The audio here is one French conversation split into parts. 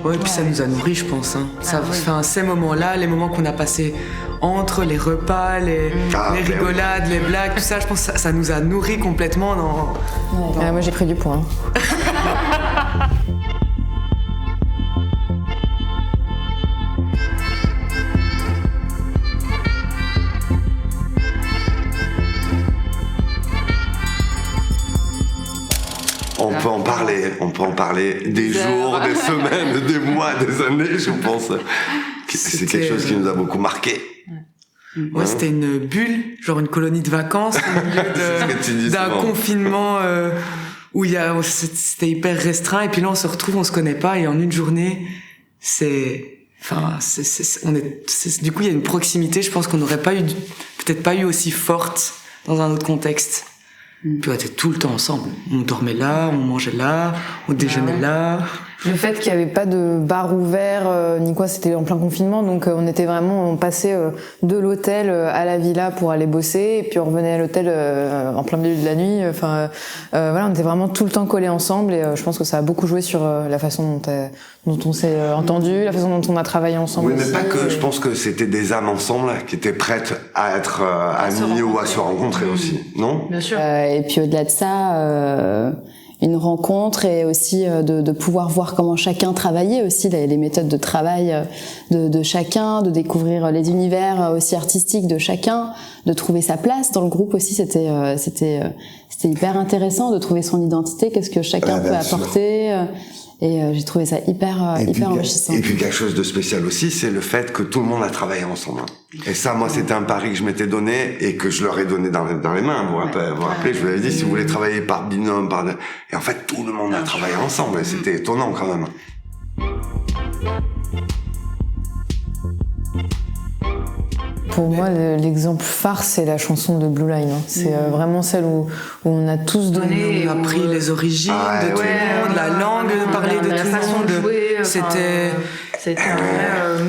Ouais, et puis ça nous a nourris, je pense. Hein. Ces moments-là, les moments qu'on a passés entre les repas, les rigolades, les blagues, tout ça, je pense que ça nous a nourris complètement dans... Moi, j'ai pris du poids. On peut en parler des jours, des semaines, des mois, des années, je pense. C'est quelque chose qui nous a beaucoup marqué. Ouais, c'était une bulle, genre une colonie de vacances au milieu d'un confinement où c'était hyper restreint, et puis là on se retrouve, on se connaît pas, et en une journée, du coup il y a une proximité, je pense qu'on n'aurait peut-être pas eu aussi forte dans un autre contexte. Puis on était tout le temps ensemble. On dormait là, on mangeait là, on déjeunait là. Le fait qu'il n'y avait pas de bar ouvert ni quoi, c'était en plein confinement, donc on passait de l'hôtel à la villa pour aller bosser, et puis on revenait à l'hôtel en plein milieu de la nuit. On était vraiment tout le temps collés ensemble, et je pense que ça a beaucoup joué sur la façon dont on s'est entendu, la façon dont on a travaillé ensemble. Oui, mais aussi, pas que. Je pense que c'était des âmes ensemble qui étaient prêtes à être amies ou à se rencontrer aussi, non ? Bien sûr. Et puis au-delà de ça, une rencontre, et aussi de pouvoir voir comment chacun travaillait aussi, les méthodes de travail de chacun, de découvrir les univers aussi artistiques de chacun, de trouver sa place dans le groupe aussi. C'était hyper intéressant de trouver son identité, qu'est-ce que chacun peut apporter. Et j'ai trouvé ça hyper enrichissant. Et puis quelque chose de spécial aussi, c'est le fait que tout le monde a travaillé ensemble. Et ça, moi, c'était un pari que je m'étais donné et que je leur ai donné dans les mains. Vous vous rappelez, je vous avais dit, si vous voulez travailler par binôme, et en fait, tout le monde a travaillé ensemble. Et c'était étonnant quand même. Pour moi, l'exemple phare, c'est la chanson de Blue Line. C'est vraiment celle où on a tous donné. On a pris les origines de tout le monde, la langue de parler de tout le monde. C'était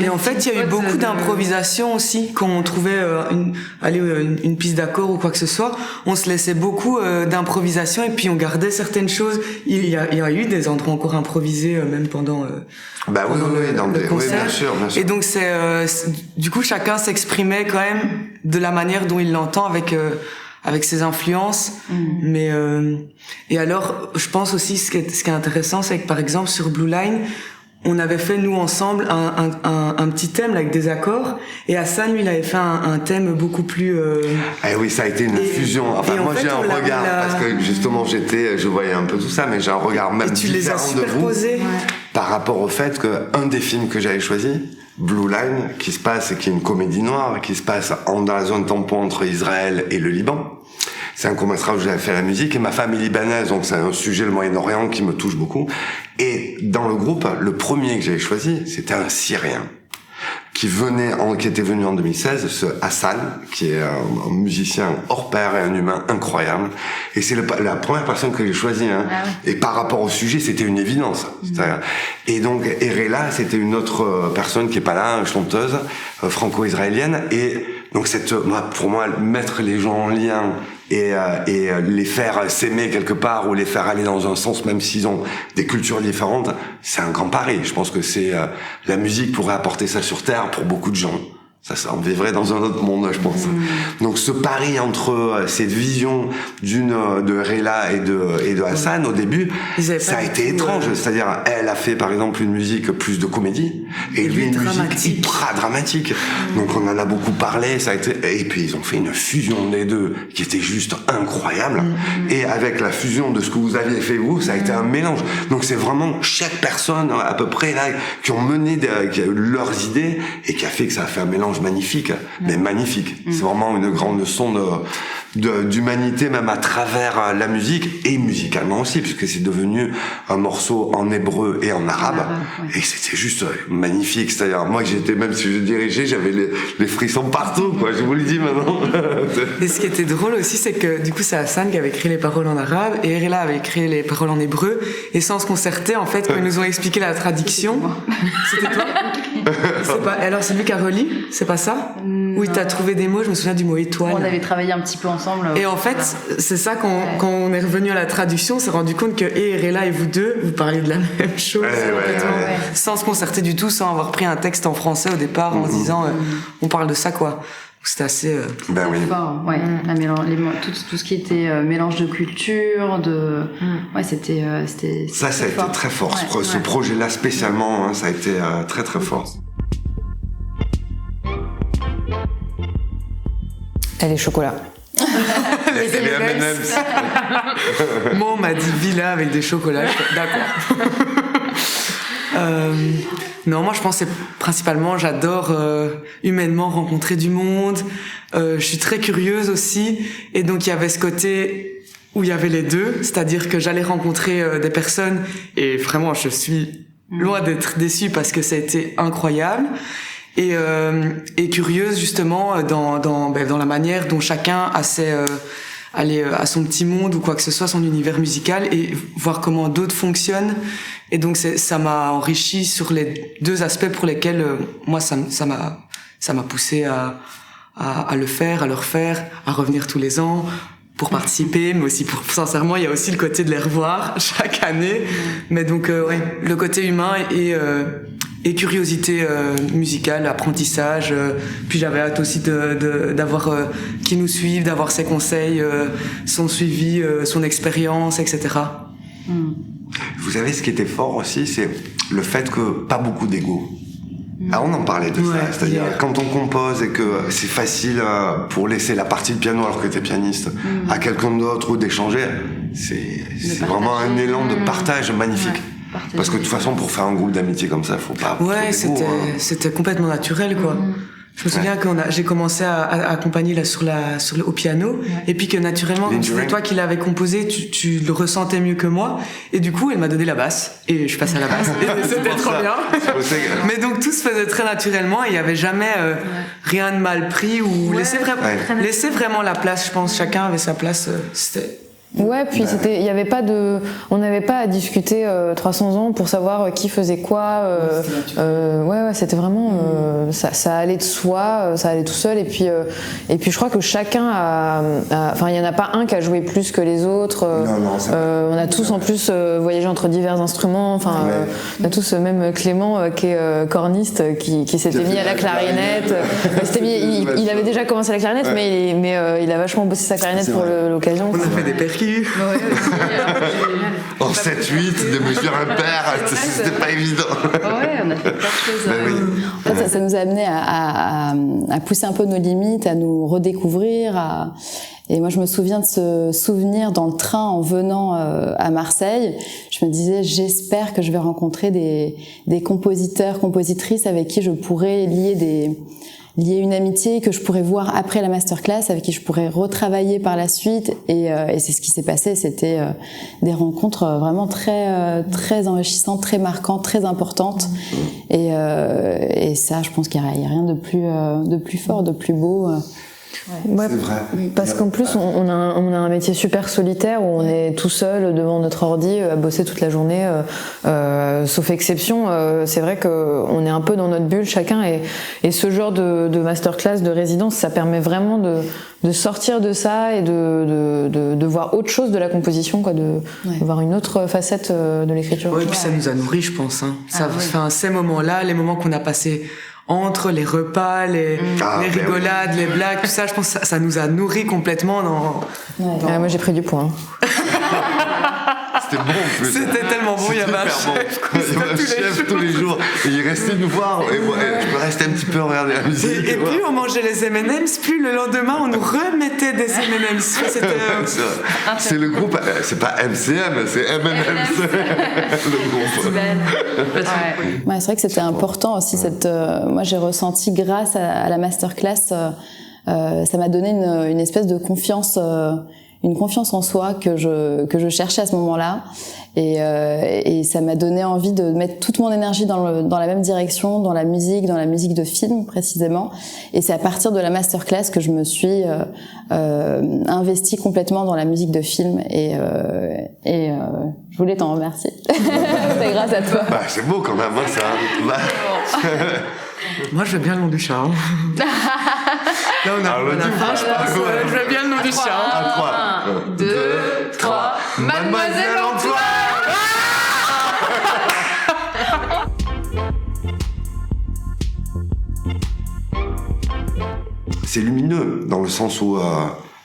et en fait, il y a eu beaucoup d'improvisation aussi. Quand on trouvait une piste d'accord ou quoi que ce soit, on se laissait beaucoup d'improvisation, et puis on gardait certaines choses. Il y a eu des endroits encore improvisés, même pendant le concert. Oui, bien sûr. Et donc du coup, chacun s'exprimait quand même de la manière dont il l'entend, avec ses influences. Mais et alors, je pense aussi ce qui est intéressant, c'est que par exemple sur Blue Line, on avait fait nous ensemble un petit thème avec des accords, et Hassan, lui, il avait fait un thème beaucoup plus oui, ça a été une fusion. Enfin, moi j'ai un regard parce que justement je voyais un peu tout ça, mais j'ai un regard même différent de vous par rapport au fait que un des films que j'avais choisi, Blue Line, qui est une comédie noire, qui se passe dans la zone tampon entre Israël et le Liban. C'est un court-métrage où j'avais fait la musique, et ma femme est libanaise, donc c'est un sujet, le Moyen-Orient, qui me touche beaucoup. Et dans le groupe, le premier que j'avais choisi, c'était un Syrien qui était venu en 2016, ce Hassan, qui est un musicien hors pair et un humain incroyable. Et c'est la première personne que j'ai choisie. Et par rapport au sujet, c'était une évidence. Et donc, Erela, c'était une autre personne qui est pas là, une chanteuse franco-israélienne. Et donc, pour moi, mettre les gens en lien et les faire s'aimer quelque part, ou les faire aller dans un sens, même s'ils ont des cultures différentes, c'est un grand pari. Je pense que la musique pourrait apporter ça sur Terre pour beaucoup de gens. Ça, on vivrait dans un autre monde, je pense. Donc, ce pari entre cette vision de Rela et de Hassan, au début, ça a été étrange. C'est-à-dire, elle a fait, par exemple, une musique plus de comédie, et lui, une musique hyper dramatique. Donc, on en a beaucoup parlé, et puis ils ont fait une fusion des deux, qui était juste incroyable. Et avec la fusion de ce que vous aviez fait vous, ça a été un mélange. Donc, c'est vraiment chaque personne, à peu près, là, qui ont mené leurs idées, et qui a fait que ça a fait un mélange magnifique, mais magnifique. C'est vraiment une grande leçon d'humanité, même à travers la musique, et musicalement aussi, puisque c'est devenu un morceau en hébreu et en arabe, et c'était juste magnifique. C'est-à-dire, moi, même si je dirigeais, j'avais les frissons partout, quoi. Je vous le dis maintenant. Et ce qui était drôle aussi, c'est que du coup, c'est Hassan qui avait écrit les paroles en arabe, et Erela avait écrit les paroles en hébreu, et sans se concerter, en fait, quand ils nous ont expliqué la traduction, c'était toi? Alors, c'est lui qui a relié? C'est pas ça? Oui, t'as trouvé des mots, je me souviens du mot étoile. On avait travaillé un petit peu ensemble. ensemble. Et en fait, c'est ça quand on est revenu à la traduction, on s'est rendu compte que Rella et vous deux, vous parliez de la même chose, sans se concerter du tout, sans avoir pris un texte en français au départ, en se disant on parle de ça quoi. C'était assez fort, tout ce qui était mélange de culture, c'était ça a été très fort. Ce projet-là spécialement, hein, ça a été très très fort. Et les chocolats. Les M&M's. Moi, on m'a dit villa avec des chocolats. D'accord. Non, moi, je pensais principalement, j'adore humainement rencontrer du monde. Je suis très curieuse aussi. Et donc, il y avait ce côté où il y avait les deux. C'est-à-dire que j'allais rencontrer des personnes. Et vraiment, je suis loin d'être déçue parce que ça a été incroyable. Et curieuse justement dans la manière dont chacun a à son petit monde ou quoi que ce soit, son univers musical, et voir comment d'autres fonctionnent. Et donc ça m'a enrichi sur les deux aspects pour lesquels moi ça m'a poussé à le faire, à le refaire, à revenir tous les ans pour participer, mais aussi sincèrement il y a aussi le côté de les revoir chaque année. Mais donc le côté humain et curiosité musicale, apprentissage. Puis j'avais hâte aussi d'avoir qui nous suivent, d'avoir ses conseils, son suivi, son expérience, etc. Vous savez, ce qui était fort aussi, c'est le fait que pas beaucoup d'ego. Ah, on en parlait de ça, c'est-à-dire quand on compose et que c'est facile pour laisser la partie de piano alors que t'es pianiste à quelqu'un d'autre ou d'échanger, c'est vraiment un élan de partage magnifique. Parce que de toute façon, pour faire un groupe d'amitié comme ça, faut pas. C'était complètement naturel, quoi. Je me souviens que j'ai commencé à accompagner là au piano, et puis que naturellement, comme c'était toi qui l'avais composé, tu le ressentais mieux que moi, et du coup, elle m'a donné la basse, et je passais à la basse, et c'était trop bien. Mais donc tout se faisait très naturellement, et il y avait jamais rien de mal pris ou laisser vraiment la place. Je pense chacun avait sa place. C'était. Ouais, puis il y avait pas on n'avait pas à discuter 300 ans pour savoir qui faisait quoi. C'était vraiment ça allait de soi, ça allait tout seul. Et puis je crois que chacun il y en a pas un qui a joué plus que les autres. On a tous en plus voyagé entre divers instruments. On a tous même Clément qui est corniste, qui s'était mis à la clarinette. Il avait déjà commencé la clarinette, mais il a vachement bossé sa clarinette pour l'occasion. On a fait des percus. En 7-8, des mesures impaires, c'était pas évident. On a fait plein de choses. En fait, ça nous a amené à pousser un peu nos limites, à nous redécouvrir. Et moi, je me souviens de ce souvenir dans le train en venant à Marseille. Je me disais, j'espère que je vais rencontrer des compositeurs, compositrices avec qui je pourrais lier une amitié, que je pourrais voir après la masterclass, avec qui je pourrais retravailler par la suite, et c'est ce qui s'est passé. C'était des rencontres vraiment très très enrichissantes, très marquantes, très importantes, et ça, je pense qu'il y a rien de plus fort, de plus beau. Ouais, c'est vrai. Parce qu'en plus on a un métier super solitaire où on est tout seul devant notre ordi à bosser toute la journée, sauf exception. C'est vrai que on est un peu dans notre bulle chacun, et ce genre de masterclass, de résidence, ça permet vraiment de sortir de ça et de voir autre chose de la composition, quoi, de voir une autre facette de l'écriture. Ouais, et puis ça nous a nourris, je pense. Ces moments-là, les moments qu'on a passés entre les repas, les rigolades, les blagues, tout ça, je pense que ça nous a nourris complètement dans... Moi j'ai pris du poids. C'était bon en plus. C'était tellement bon, il y avait un chef. Il y avait un chef tous les jours. Et il restait nous voir. Et moi, je peux rester un petit peu regarder la musique. Et plus on mangeait les M&M's, plus le lendemain on nous remettait des M&M's. C'est le groupe, c'est pas MCM, c'est M&M's. Le groupe. Ouais, c'est vrai que c'était important aussi. Moi j'ai ressenti grâce à la masterclass, ça m'a donné une espèce de confiance. Une confiance en soi que je cherchais à ce moment-là, et ça m'a donné envie de mettre toute mon énergie dans la même direction, dans la musique de film précisément. Et c'est à partir de la masterclass que je me suis investie complètement dans la musique de film, et je voulais t'en remercier. C'est grâce à toi. C'est beau quand même, ça. Moi je veux bien le nom du chat. Là, on arrive à la fin, je pense. Je veux bien le nom du chien. À 3. 1, 2, 3. Mademoiselle Antoine. C'est lumineux dans le sens où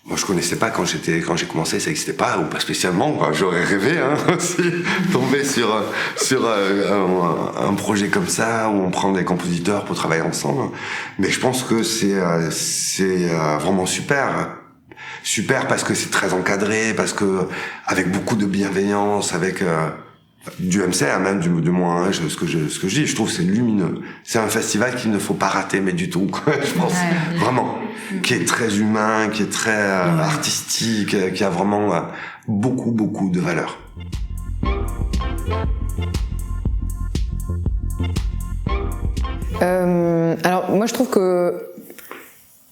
moi je connaissais pas quand j'ai commencé, ça n'existait pas ou pas spécialement, quoi. J'aurais rêvé aussi tomber sur un projet comme ça où on prend des compositeurs pour travailler ensemble, mais je pense que c'est vraiment super parce que c'est très encadré, parce que avec beaucoup de bienveillance, avec du MCA, même du moins, ce que je dis, je trouve que c'est lumineux. C'est un festival qu'il ne faut pas rater, mais du tout, quoi, je pense. Vraiment. Qui est très humain, qui est très artistique, qui a vraiment beaucoup de valeur. Alors, moi, je trouve que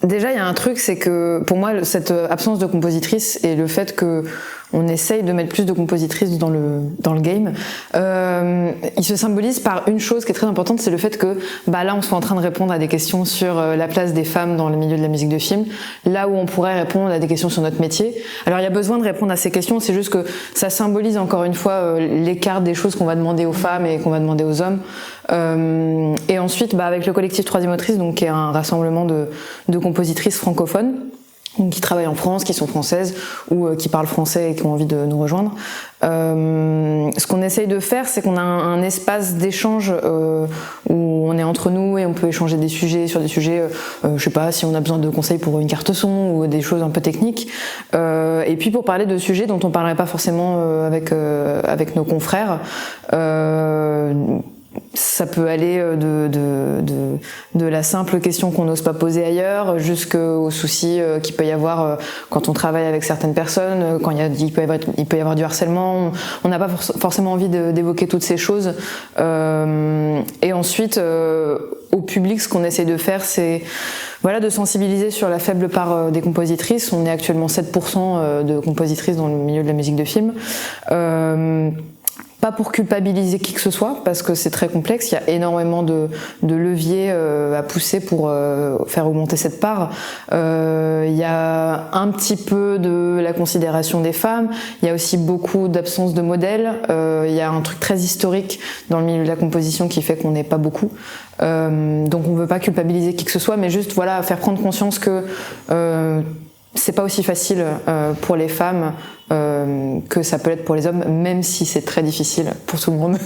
déjà, il y a un truc, c'est que pour moi, cette absence de compositrice et le fait que on essaye de mettre plus de compositrices dans le game, il se symbolise par une chose qui est très importante, c'est le fait que là on soit en train de répondre à des questions sur la place des femmes dans le milieu de la musique de film, là où on pourrait répondre à des questions sur notre métier. Alors il y a besoin de répondre à ces questions, c'est juste que ça symbolise encore une fois l'écart des choses qu'on va demander aux femmes et qu'on va demander aux hommes. Et ensuite, avec le collectif Troisième Autrice, donc qui est un rassemblement de compositrices francophones, qui travaillent en France, qui sont françaises ou qui parlent français et qui ont envie de nous rejoindre. Ce qu'on essaye de faire, c'est qu'on a un espace d'échange où on est entre nous et on peut échanger des sujets sur des sujets, je sais pas, si on a besoin de conseils pour une carte son ou des choses un peu techniques. Et puis pour parler de sujets dont on parlerait pas forcément avec nos confrères. Ça peut aller de la simple question qu'on n'ose pas poser ailleurs jusqu'aux soucis qu'il peut y avoir quand on travaille avec certaines personnes, quand il peut y avoir du harcèlement. On n'a pas forcément envie d'évoquer toutes ces choses. Et ensuite, au public, ce qu'on essaie de faire, c'est de sensibiliser sur la faible part des compositrices. On est actuellement 7% de compositrices dans le milieu de la musique de film. Pas pour culpabiliser qui que ce soit, parce que c'est très complexe, il y a énormément de leviers à pousser pour faire augmenter cette part. Il y a un petit peu de la considération des femmes, il y a aussi beaucoup d'absence de modèles, il y a un truc très historique dans le milieu de la composition qui fait qu'on n'est pas beaucoup. Donc on veut pas culpabiliser qui que ce soit, mais juste faire prendre conscience que c'est pas aussi facile pour les femmes que ça peut l'être pour les hommes, même si c'est très difficile pour tout le monde.